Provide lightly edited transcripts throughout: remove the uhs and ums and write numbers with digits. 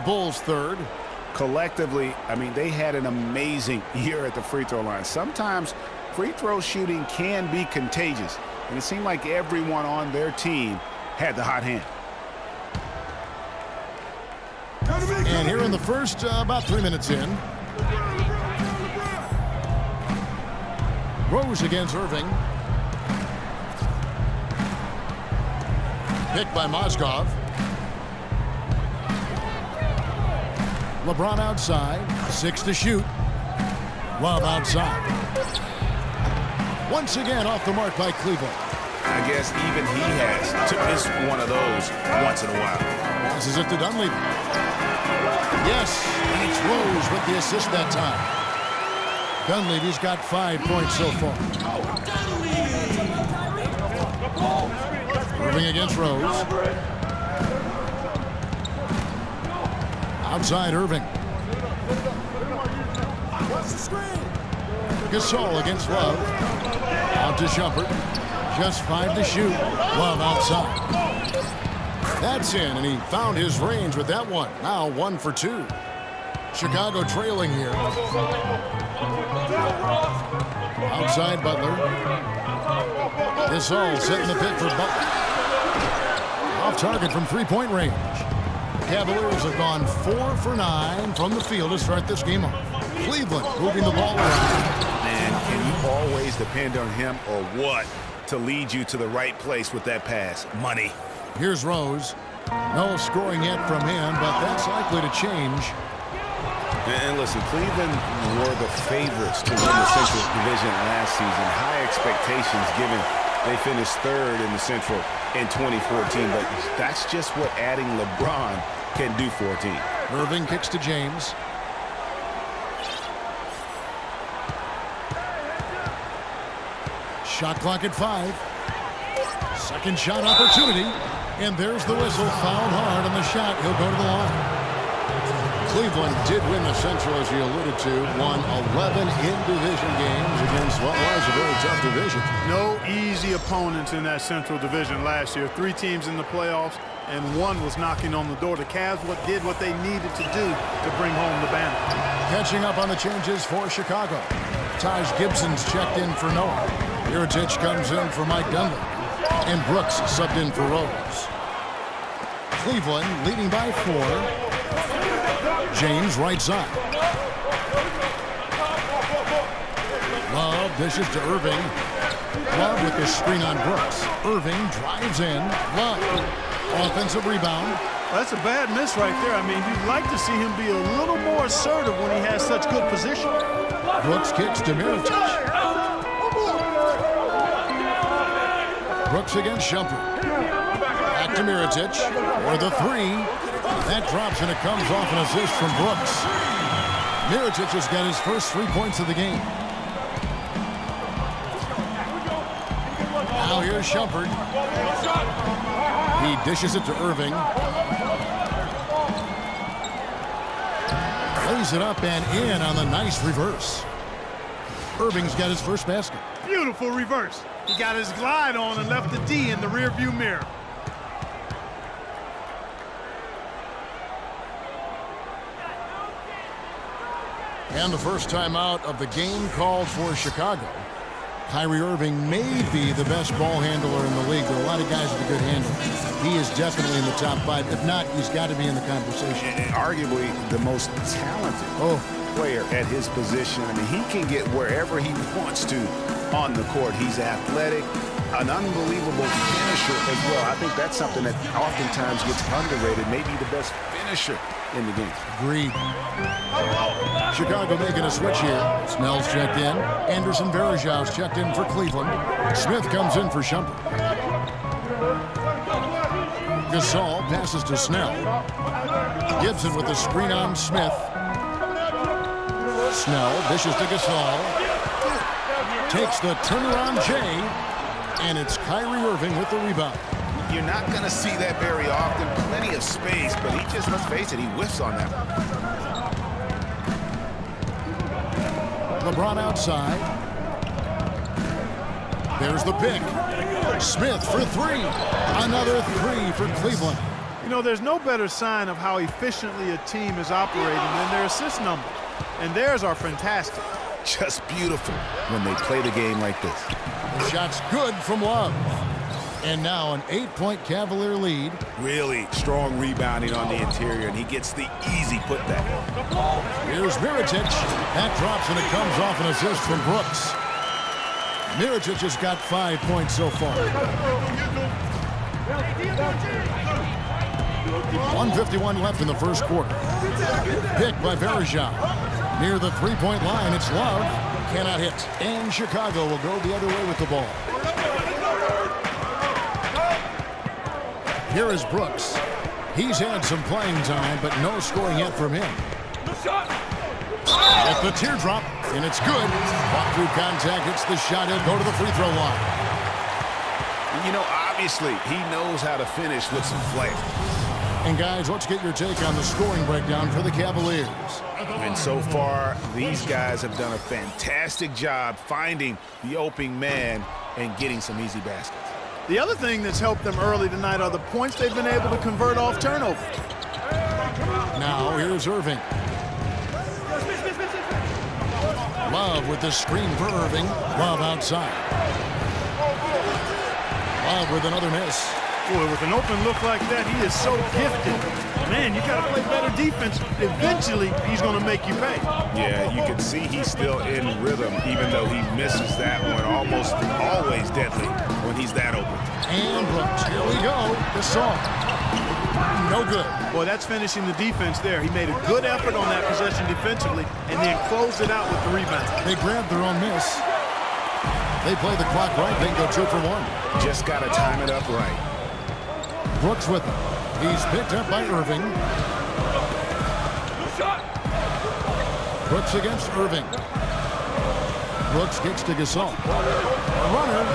Bulls third. Collectively, I mean, they had an amazing year at the free throw line. Sometimes free throw shooting can be contagious, and it seemed like everyone on their team had the hot hand. And here in the first, about 3 minutes in. Rose against Irving. Picked by Mozgov. LeBron outside. 6 to shoot. Love outside. Once again off the mark by Cleveland. I guess even he has to miss one of those once in a while. Passes it to Dunleavy. Yes, and it's Rose with the assist that time. Dunleavy's got 5 points so far. Irving against Rose. Outside Irving. Gasol against Love. Out to Shumpert. Just 5 to shoot. Love outside. That's in, and he found his range with that one. Now 1 for 2. Chicago trailing here. Outside Butler. Gasol setting the pick for Butler. Off target from three-point range. Cavaliers have gone 4 for 9 from the field to start this game off. Cleveland moving the ball around. Man, can you always depend on him or what to lead you to the right place with that pass? Money. Here's Rose. No scoring yet from him, but that's likely to change. And listen, Cleveland were the favorites to win the Central Division last season. High expectations given they finished third in the Central in 2014. But that's just what adding LeBron can do for a team. Irving kicks to James. Shot clock at 5. Second shot opportunity. And there's the whistle. Fouled hard on the shot. He'll go to the line. Cleveland did win the Central, as you alluded to. Won 11 in-division games against what was a very tough division. No easy opponents in that Central Division last year. 3 teams in the playoffs, and 1 was knocking on the door. The Cavs did what they needed to do to bring home the banner. Catching up on the changes for Chicago. Taj Gibson's checked in for Noah. Mirotic comes in for Mike Dunleavy. And Brooks subbed in for Rose. Cleveland leading by 4. James right side. Love dishes to Irving. Love with the screen on Brooks. Irving drives in. Love. Offensive rebound. That's a bad miss right there. I mean, you'd like to see him be a little more assertive when he has such good position. Brooks kicks to Mirotic. Brooks against Shumpert. Back to Mirotic for the 3. That drops, and it comes off an assist from Brooks. Mirotic has got his first 3 points of the game. Now here's Shumpert. He dishes it to Irving. Lays it up and in on the nice reverse. Irving's got his first basket. Beautiful reverse. He got his glide on and left the D in the rearview mirror. And the first timeout of the game called for Chicago. Kyrie Irving may be the best ball handler in the league. There are a lot of guys with a good handle. He is definitely in the top 5. If not, he's got to be in the conversation. And arguably the most talented player at his position. I mean, he can get wherever he wants to on the court. He's athletic, an unbelievable finisher as well. I think that's something that oftentimes gets underrated. Maybe the best finisher in the game. Agreed. Chicago making a switch here. Snell's checked in. Anderson Varejão's checked in for Cleveland. Smith comes in for Shumpert. Gasol passes to Snell. Gibson with the screen on Smith. Snell dishes to Gasol. Takes the turnaround J. And it's Kyrie Irving with the rebound. You're not going to see that very often. Plenty of space, but he just, let's face it, he whiffs on that one. LeBron outside. There's the pick. Smith for 3. Another 3 for Cleveland. You know, there's no better sign of how efficiently a team is operating than their assist numbers. And theirs are fantastic. Just beautiful when they play the game like this. The shot's good from Love. And now an 8-point Cavalier lead. Really strong rebounding on the interior, and he gets the easy putback. Here's Mirotic. That drops, and it comes off an assist from Brooks. Mirotic has got 5 points so far. 1:51 left in the first quarter. Pick by Varejao. Near the three-point line, it's Love. Cannot hit. And Chicago will go the other way with the ball. Here is Brooks. He's had some playing time, but no scoring yet from him. At the teardrop, and it's good. Walk through contact, hits the shot. He'll go to the free throw line. You know, obviously, he knows how to finish with some flair. And guys, let's get your take on the scoring breakdown for the Cavaliers. And so far, these guys have done a fantastic job finding the opening man and getting some easy baskets. The other thing that's helped them early tonight are the points they've been able to convert off turnover. Now here's Irving. Love with the screen for Irving. Love outside. Love with another miss. Boy, with an open look like that, he is so gifted. Man, you got to play better defense. Eventually, he's going to make you pay. Yeah, you can see he's still in rhythm, even though he misses that one. Almost always deadly when he's that open. And Brooks, here we go. The song. No good. Boy, that's finishing the defense there. He made a good effort on that possession defensively and then closed it out with the rebound. They grabbed their own miss. They play the clock right. They go 2 for 1. Just got to time it up right. Brooks with him. He's picked up by Irving. Brooks against Irving. Brooks gets to Gasol. A runner.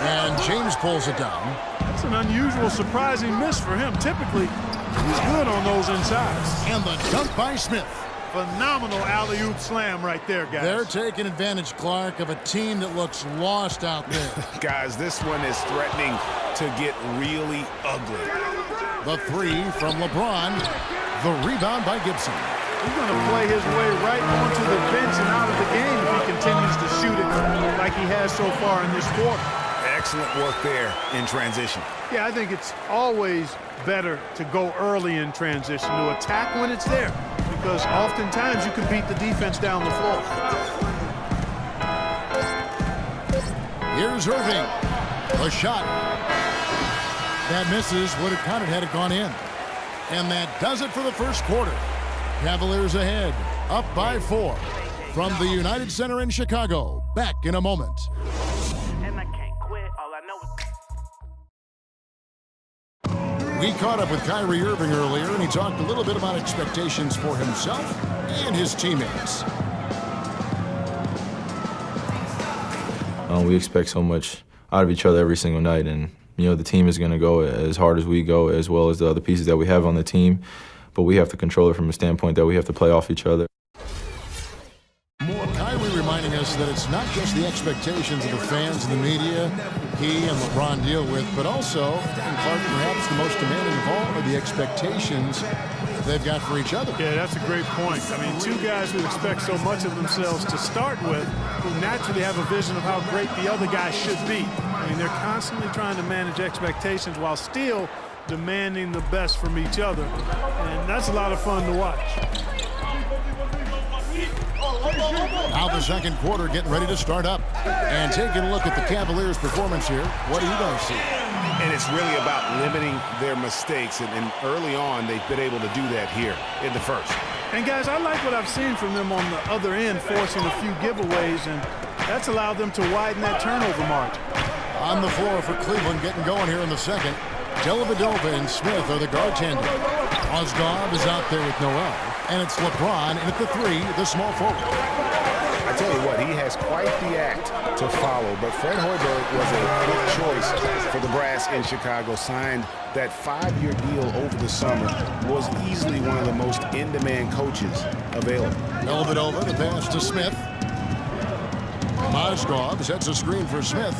And James pulls it down. That's an unusual, surprising miss for him. Typically, he's good on those insides. And the dunk by Smith. Phenomenal alley-oop slam right there, guys. They're taking advantage, Clark, of a team that looks lost out there. Guys, this one is threatening to get really ugly. The three from LeBron. The rebound by Gibson. He's going to play his way right onto the bench and out of the game if he continues to shoot it like he has so far in this quarter. Excellent work there in transition. Yeah, I think it's always better to go early in transition, to attack when it's there, because oftentimes you can beat the defense down the floor. Here's Irving. A shot. That misses. Would have counted had it gone in. And that does it for the first quarter. Cavaliers ahead, up by 4. From the United Center in Chicago. Back in a moment. We caught up with Kyrie Irving earlier, and he talked a little bit about expectations for himself and his teammates. We expect so much out of each other every single night, and you know the team is going to go as hard as we go, as well as the other pieces that we have on the team. But we have to control it from a standpoint that we have to play off each other. Kyrie reminding us that it's not just the expectations of the fans and the media he and LeBron deal with, but also, and Clark, perhaps the most demanding of all, are the expectations they've got for each other. Yeah, that's a great point. I mean, two guys who expect so much of themselves to start with, who naturally have a vision of how great the other guy should be. I mean, they're constantly trying to manage expectations while still demanding the best from each other, and that's a lot of fun to watch. Now the second quarter getting ready to start up. And taking a look at the Cavaliers' performance here, what do you guys see? And it's really about limiting their mistakes, and early on they've been able to do that here in the first. And guys, I like what I've seen from them on the other end, forcing a few giveaways, and that's allowed them to widen that turnover margin. On the floor for Cleveland, getting going here in the second. Dellavedova and Smith are the guard tandem. Mozgov is out there with Noel. And it's LeBron, and at the 3, the small forward. I tell you what, he has quite the act to follow, but Fred Hoiberg was a good choice for the brass in Chicago. Signed that 5-year deal over the summer, was easily one of the most in-demand coaches available. Dellavedova, the pass to Smith. Mozgov sets a screen for Smith.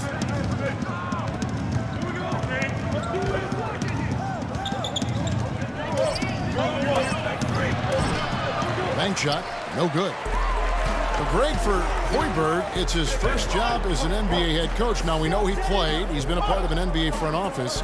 Bank shot, no good. Well, great for Hoiberg. It's his first job as an NBA head coach. Now, we know he played. He's been a part of an NBA front office.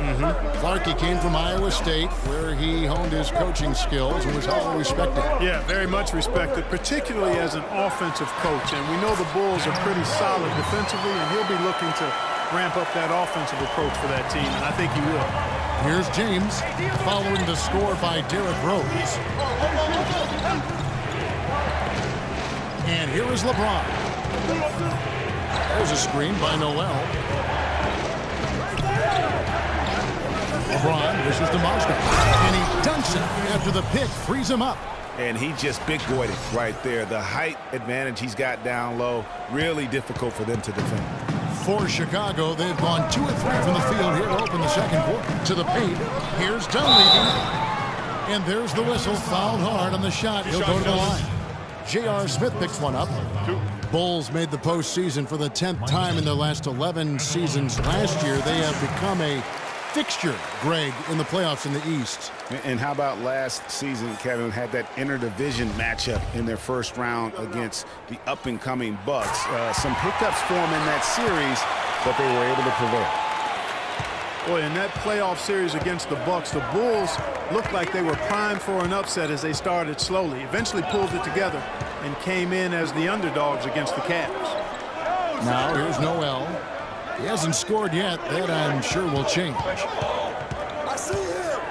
Clark, he came from Iowa State, where he honed his coaching skills and was highly respected. Yeah, very much respected, particularly as an offensive coach. And we know the Bulls are pretty solid defensively, and he'll be looking to ramp up that offensive approach for that team, and I think he will. Here's James, following the score by Derrick Rose. And here is LeBron. There's a screen by Noel. LeBron wishes to Moscow. And he dunks it after the pick frees him up. And he just big-boyed it right there. The height advantage he's got down low, really difficult for them to defend. For Chicago, they've gone 2 of 3 from the field here to open the second quarter. To the paint. Here's Dunleavy. And there's the whistle. Fouled hard on the shot. He'll go to the line. J.R. Smith picks one up. Bulls made the postseason for the 10th time in their last 11 seasons. Last year, they have become a fixture, Greg, in the playoffs in the East. And how about last season, Kevin, had that interdivision matchup in their first round against the up-and-coming Bucks. Some hiccups for them in that series, but they were able to prevail. Boy, in that playoff series against the Bucks, the Bulls looked like they were primed for an upset as they started slowly, eventually pulled it together, and came in as the underdogs against the Cavs. Now here's Noel. He hasn't scored yet. That, I'm sure, will change.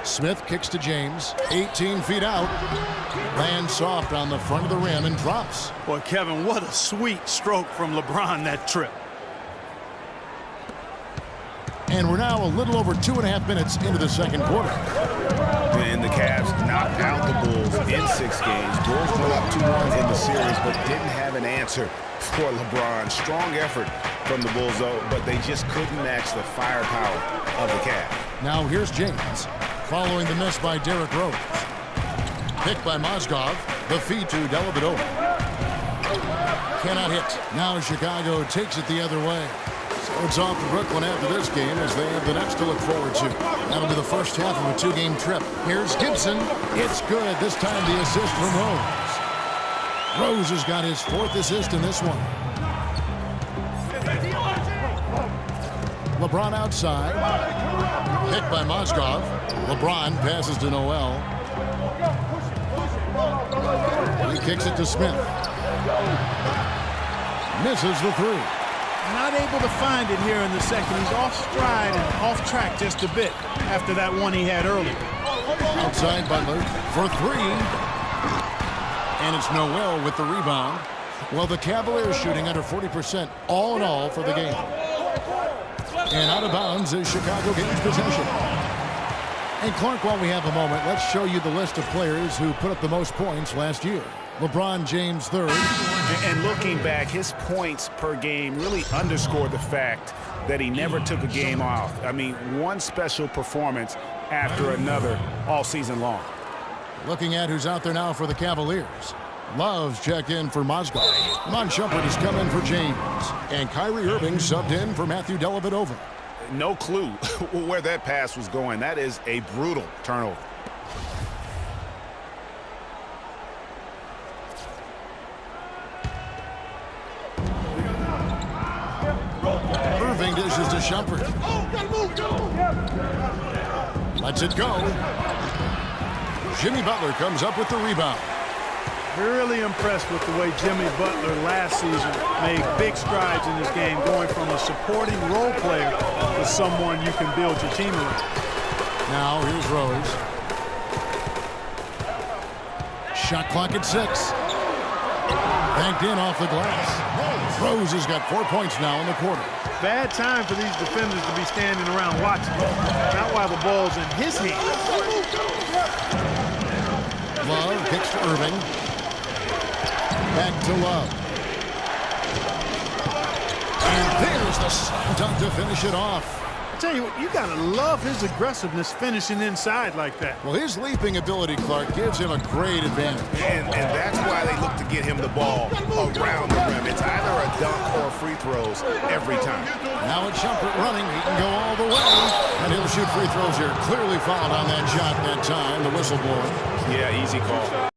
Smith kicks to James. 18 feet out. Lands soft on the front of the rim and drops. Boy, Kevin, what a sweet stroke from LeBron that trip. And we're now a little over 2.5 minutes into the second quarter. And the Cavs knocked out the Bulls in 6 games. Bulls went up 2-1 in the series, but didn't have an answer for LeBron. Strong effort from the Bulls, though, but they just couldn't match the firepower of the Cavs. Now here's James, following the miss by Derrick Rose. Picked by Mozgov. The feed to Dellavedova. Cannot hit. Now Chicago takes it the other way. So it's off to Brooklyn after this game as they have the next to look forward to. That'll be the first half of a 2-game trip. Here's Gibson. It's good. This time the assist from Rose. Rose has got his 4th assist in this one. LeBron outside. Picked by Mozgov. LeBron passes to Noel. He kicks it to Smith. Misses the 3. Not able to find it here in the second. He's off stride and off track just a bit after that one he had earlier. Outside Butler for 3. And it's Noel with the rebound. Well, the Cavaliers shooting under 40% all in all for the game. And out of bounds as Chicago gains possession. And Clark, while we have a moment, let's show you the list of players who put up the most points last year. LeBron James 3rd. And looking back, his points per game really underscore the fact that he never took a game off. I mean, one special performance after another all season long. Looking at who's out there now for the Cavaliers. Love's checked in for Mozgov. Iman Shumpert has come in for James. And Kyrie Irving subbed in for Matthew Dellavedova. No clue where that pass was going. That is a brutal turnover. Irving dishes to Shumpert. Lets it go. Jimmy Butler comes up with the rebound. Really impressed with the way Jimmy Butler last season made big strides in this game, going from a supporting role player to someone you can build your team around. Now here's Rose. Shot clock at 6. Banked in off the glass. Rose has got 4 points now in the quarter. Bad time for these defenders to be standing around watching. Not while the ball's in his hands. Love kicks to Irving. Back to Love. And there's the slam dunk to finish it off. I tell you what, you gotta love his aggressiveness finishing inside like that. Well, his leaping ability, Clark, gives him a great advantage. And that's why they look to get him the ball around the rim. It's either a dunk or free throws every time. Now it's Shumpert running. He can go all the way. And he'll shoot free throws here. Clearly fouled on that shot that time. The whistle blower. Yeah, easy call.